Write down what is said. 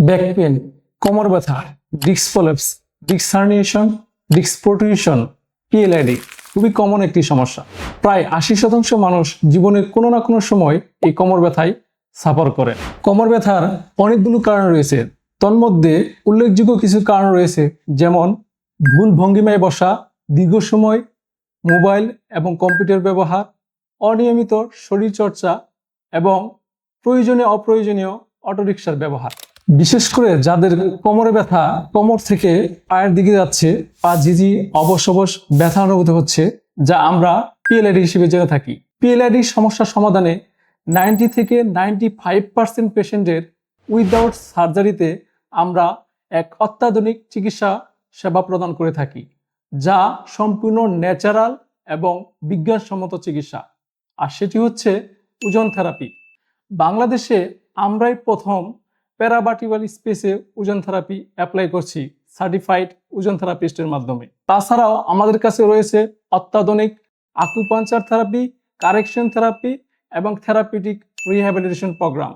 Back pain, কোমর ব্যথা, disc prolapse, disc herniation, disc protrusion, PLID খুবই কমন একটি সমস্যা। প্রায় 80% মানুষ জীবনের কোনো না কোনো সময় এই কোমর ব্যথায় সাফার করে। কোমর ব্যথার অনেকগুলো কারণ রয়েছে, তন্মধ্যে উল্লেখযোগ্য কিছু কারণ রয়েছে, যেমন ভুল ভঙ্গিমায় বসা, দীর্ঘ সময় মোবাইল এবং কম্পিউটার ব্যবহার, অনিয়মিত শরীরচর্চা এবং প্রয়োজনীয় অপ্রয়োজনীয় অটোরিকশার ব্যবহার। বিশেষ করে যাদের কোমরে ব্যথা কোমর থেকে পায়ের দিকে যাচ্ছে, পা ঝিঝি অবশ অবশ ব্যথা অনুভূত হচ্ছে, যা আমরা পিএলআইডি হিসেবে জেনে থাকি। পিএলআইডি সমস্যার সমাধানে 90 থেকে 95% পেশেন্টের উইদাউট সার্জারিতে আমরা এক অত্যাধুনিক চিকিৎসা সেবা প্রদান করে থাকি, যা সম্পূর্ণ ন্যাচারাল এবং বিজ্ঞানসম্মত চিকিৎসা। আর সেটি হচ্ছে ওজন থেরাপি। বাংলাদেশে আমরাই প্রথম প্যারাভার্টিব্রাল স্পেসে ওজন থেরাপি অ্যাপ্লাই করছি সার্টিফাইড ওজন থেরাপিস্টের মাধ্যমে। তাছাড়াও আমাদের কাছে রয়েছে অত্যাধুনিক আকুপাঞ্চার থেরাপি, কারেকশন থেরাপি এবং থেরাপিউটিক রিহ্যাবিলিটেশন প্রোগ্রাম।